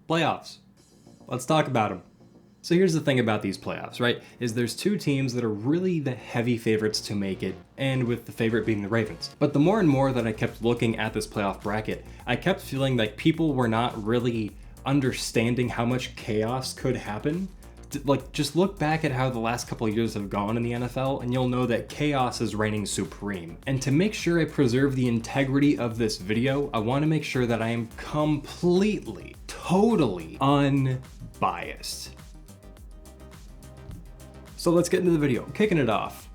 Playoffs. Let's talk about them. So here's the thing about these playoffs, right? Is there's two teams that are really the heavy favorites to make it, and with the favorite being the Ravens. But the more and more that I kept looking at this playoff bracket, I kept feeling like people were not really understanding how much chaos could happen. Like, just look back at how the last couple of years have gone in the NFL, and you'll know that chaos is reigning supreme. And to make sure I preserve the integrity of this video, I want to make sure that I am completely, totally unbiased. So let's get into the video. Kicking it off,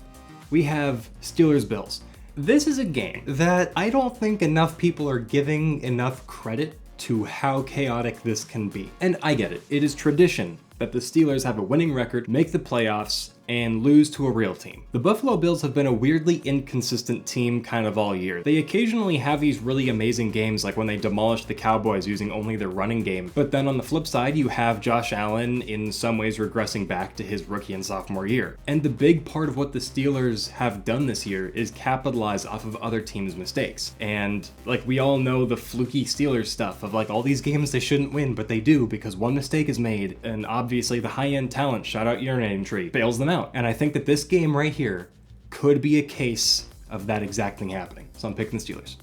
we have Steelers-Bills. This is a game that I don't think enough people are giving enough credit to how chaotic this can be. And I get it. It is tradition that the Steelers have a winning record, make the playoffs, and lose to a real team. The Buffalo Bills have been a weirdly inconsistent team kind of all year. They occasionally have these really amazing games, like when they demolished the Cowboys using only their running game. But then on the flip side, you have Josh Allen in some ways regressing back to his rookie and sophomore year. And the big part of what the Steelers have done this year is capitalize off of other teams' mistakes. And like, we all know the fluky Steelers stuff of like all these games they shouldn't win, but they do because one mistake is made, and obviously the high-end talent, shout out urinating tree, bails them out. And I think that this game right here could be a case of that exact thing happening. So I'm picking the Steelers.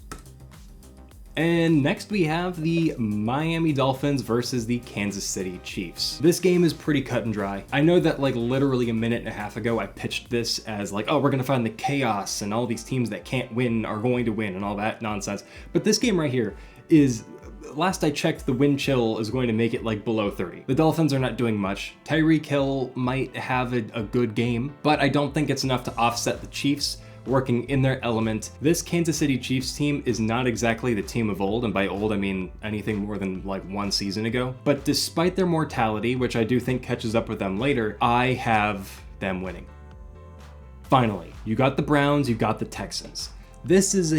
And next we have the Miami Dolphins versus the Kansas City Chiefs. This game is pretty cut and dry. I know that like literally a minute and a half ago I pitched this as like, oh, we're gonna find the chaos and all these teams that can't win are going to win and all that nonsense. But this game right here is, last I checked, the wind chill is going to make it like below 30. The Dolphins are not doing much. Tyreek Hill might have a good game, but I don't think it's enough to offset the Chiefs working in their element. This Kansas City Chiefs team is not exactly the team of old, and by old I mean anything more than like one season ago. But despite their mortality, which I do think catches up with them later, I have them winning. Finally, you got the Browns, you got the Texans. This is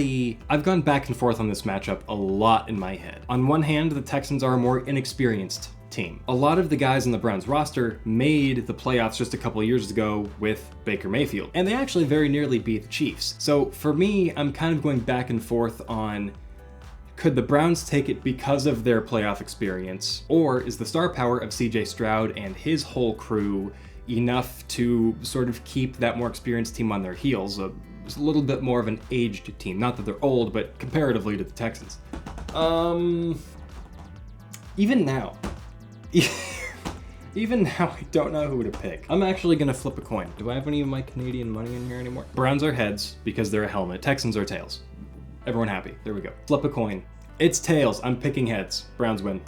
I've gone back and forth on this matchup a lot in my head. On one hand, the Texans are a more inexperienced team. A lot of the guys on the Browns roster made the playoffs just a couple of years ago with Baker Mayfield, and they actually very nearly beat the Chiefs. So for me, I'm kind of going back and forth on, could the Browns take it because of their playoff experience, or is the star power of CJ Stroud and his whole crew enough to sort of keep that more experienced team on their heels? It's a little bit more of an aged team. Not that they're old, but comparatively to the Texans. Even now, I don't know who to pick. I'm actually gonna flip a coin. Do I have any of my Canadian money in here anymore? Browns are heads because they're a helmet. Texans are tails. Everyone happy. There we go. Flip a coin. It's tails. I'm picking heads. Browns win.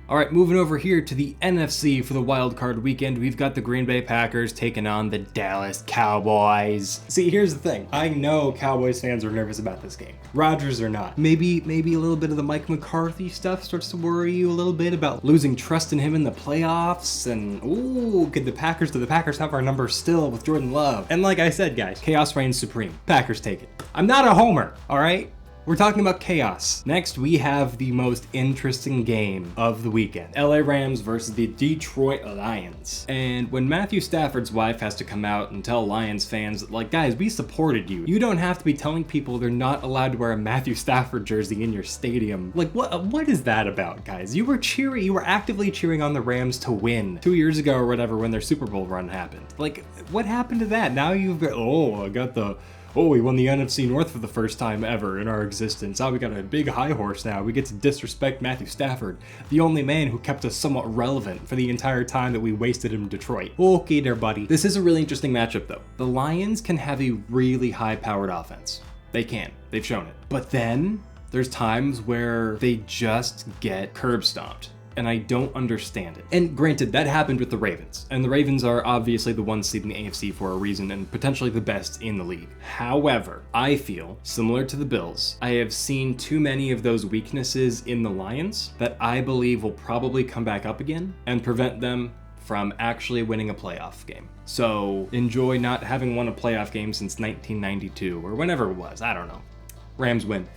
All right, moving over here to the NFC for the wild card weekend, we've got the Green Bay Packers taking on the Dallas Cowboys. See, here's the thing. I know Cowboys fans are nervous about this game. Rodgers are not. Maybe a little bit of the Mike McCarthy stuff starts to worry you a little bit about losing trust in him in the playoffs. And ooh, do the Packers have our number still with Jordan Love? And like I said, guys, chaos reigns supreme. Packers take it. I'm not a homer, all right? We're talking about chaos. Next, we have the most interesting game of the weekend. LA Rams versus the Detroit Lions. And when Matthew Stafford's wife has to come out and tell Lions fans, like, guys, we supported you. You don't have to be telling people they're not allowed to wear a Matthew Stafford jersey in your stadium. Like, what is that about, guys? You were actively cheering on the Rams to win 2 years ago or whatever when their Super Bowl run happened. Like, what happened to that? Now you've got, we won the NFC North for the first time ever in our existence. We got a big high horse now. We get to disrespect Matthew Stafford, the only man who kept us somewhat relevant for the entire time that we wasted in Detroit. Okay there, buddy. This is a really interesting matchup, though. The Lions can have a really high-powered offense. They can. They've shown it. But then there's times where they just get curb stomped. And I don't understand it. And granted, that happened with the Ravens. And the Ravens are obviously the one seed in the AFC for a reason and potentially the best in the league. However, I feel, similar to the Bills, I have seen too many of those weaknesses in the Lions that I believe will probably come back up again and prevent them from actually winning a playoff game. So enjoy not having won a playoff game since 1992 or whenever it was. I don't know. Rams win.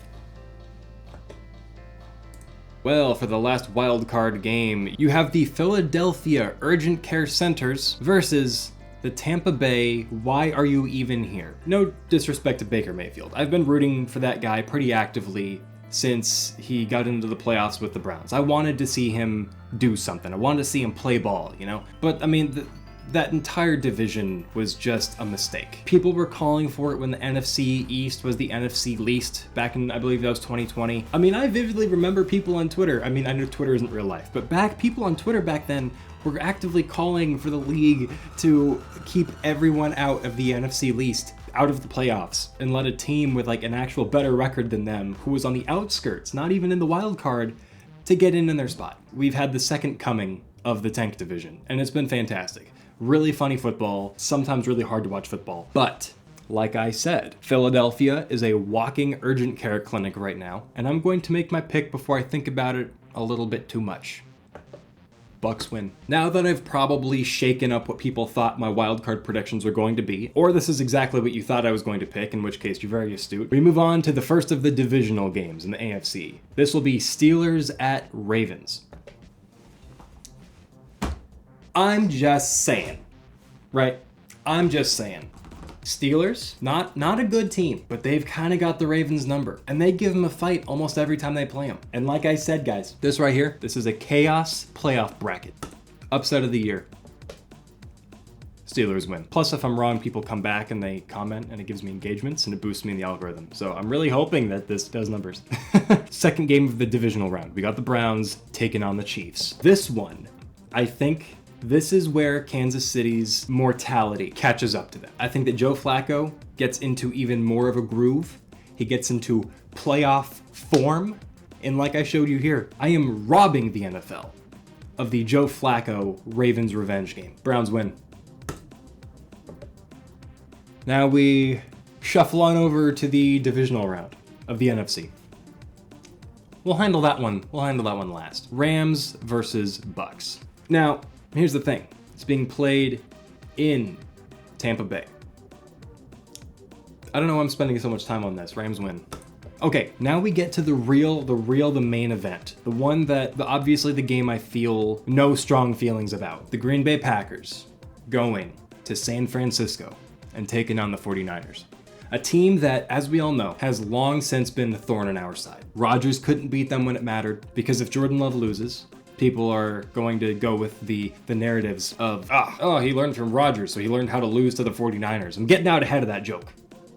Well, for the last wild card game, you have the Philadelphia Urgent Care Centers versus the Tampa Bay Why Are You Even Here? No disrespect to Baker Mayfield. I've been rooting for that guy pretty actively since he got into the playoffs with the Browns. I wanted to see him do something. I wanted to see him play ball, you know? But I mean, that entire division was just a mistake. People were calling for it when the NFC East was the NFC least back in, I believe that was 2020. I mean, I vividly remember people on Twitter. I mean, I know Twitter isn't real life, but people on Twitter back then were actively calling for the league to keep everyone out of the NFC least, out of the playoffs, and let a team with like an actual better record than them, who was on the outskirts, not even in the wild card, to get in their spot. We've had the second coming of the tank division, and it's been fantastic. Really funny football, sometimes really hard to watch football. But, like I said, Philadelphia is a walking urgent care clinic right now, and I'm going to make my pick before I think about it a little bit too much. Bucks win. Now that I've probably shaken up what people thought my wildcard predictions were going to be, or this is exactly what you thought I was going to pick, in which case you're very astute, we move on to the first of the divisional games in the AFC. This will be Steelers at Ravens. I'm just saying, right? I'm just saying. Steelers, not a good team, but they've kind of got the Ravens number, and they give them a fight almost every time they play them. And like I said, guys, this right here, this is a chaos playoff bracket. Upset of the year. Steelers win. Plus, if I'm wrong, people come back and they comment, and it gives me engagements, and it boosts me in the algorithm. So I'm really hoping that this does numbers. Second game of the divisional round. We got the Browns taking on the Chiefs. This one, I think, this is where Kansas City's mortality catches up to them. I think that Joe Flacco gets into even more of a groove. He gets into playoff form. And like I showed you here, I am robbing the NFL of the Joe Flacco Ravens revenge game. Browns win. Now we shuffle on over to the divisional round of the NFC. We'll handle that one last. Rams versus Bucks. Now, here's the thing. It's being played in Tampa Bay. I don't know why I'm spending so much time on this. Rams win. Okay, now we get to the main event. The one that, obviously the game I feel no strong feelings about. The Green Bay Packers going to San Francisco and taking on the 49ers. A team that, as we all know, has long since been the thorn in our side. Rodgers couldn't beat them when it mattered, because if Jordan Love loses, people are going to go with the narratives of, he learned from Rodgers, so he learned how to lose to the 49ers. I'm getting out ahead of that joke.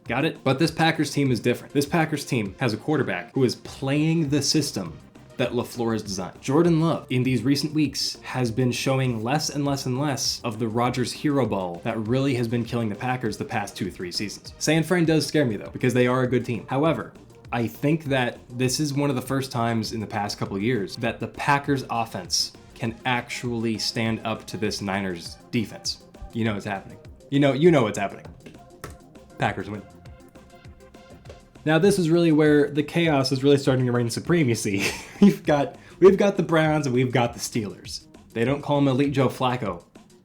Got it? But this Packers team is different. This Packers team has a quarterback who is playing the system that LaFleur has designed. Jordan Love, in these recent weeks, has been showing less and less and less of the Rodgers hero ball that really has been killing the Packers the past 2-3 seasons. San Fran does scare me, though, because they are a good team. However, I think that this is one of the first times in the past couple of years that the Packers offense can actually stand up to this Niners defense. You know it's happening. You know what's happening. Packers win. Now this is really where the chaos is really starting to reign supreme, you see. we've got the Browns and we've got the Steelers. They don't call him Elite Joe Flacco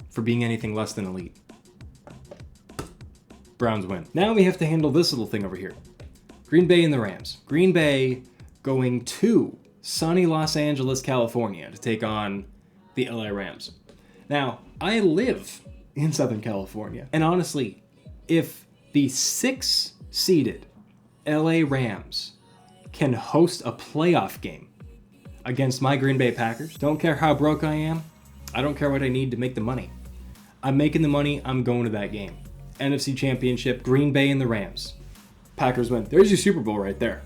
for being anything less than elite. Browns win. Now we have to handle this little thing over here. Green Bay and the Rams. Green Bay going to sunny Los Angeles, California to take on the LA Rams. Now, I live in Southern California, and honestly, if the 6-seeded LA Rams can host a playoff game against my Green Bay Packers, don't care how broke I am, I don't care what I need to make the money. I'm making the money, I'm going to that game. NFC Championship, Green Bay and the Rams. Packers win. There's your Super Bowl right there.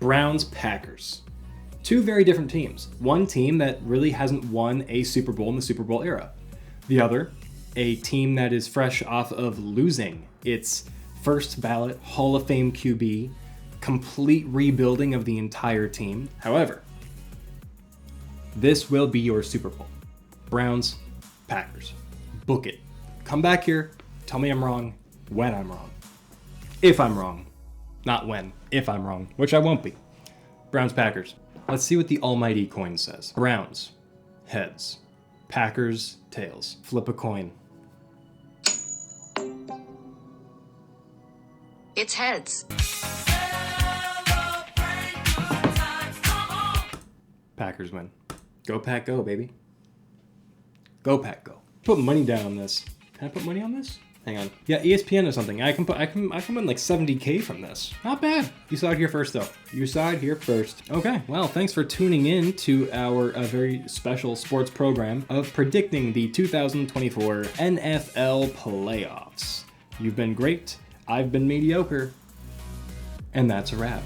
Browns, Packers. Two very different teams. One team that really hasn't won a Super Bowl in the Super Bowl era. The other, a team that is fresh off of losing its first ballot Hall of Fame QB, complete rebuilding of the entire team. However, this will be your Super Bowl. Browns, Packers. Book it. Come back here, tell me I'm wrong when I'm wrong. If I'm wrong. Not when. If I'm wrong, which I won't be. Browns, Packers. Let's see what the almighty coin says. Browns, heads. Packers, tails. Flip a coin. It's heads. Packers win. Go Pack go, baby. Go Pack go. Put money down on this. Can I put money on this? Hang on. Yeah, ESPN or something. I can win like 70K from this. Not bad. You saw it here first, though. You saw it here first. Okay, well, thanks for tuning in to our very special sports program of predicting the 2024 NFL playoffs. You've been great. I've been mediocre. And that's a wrap.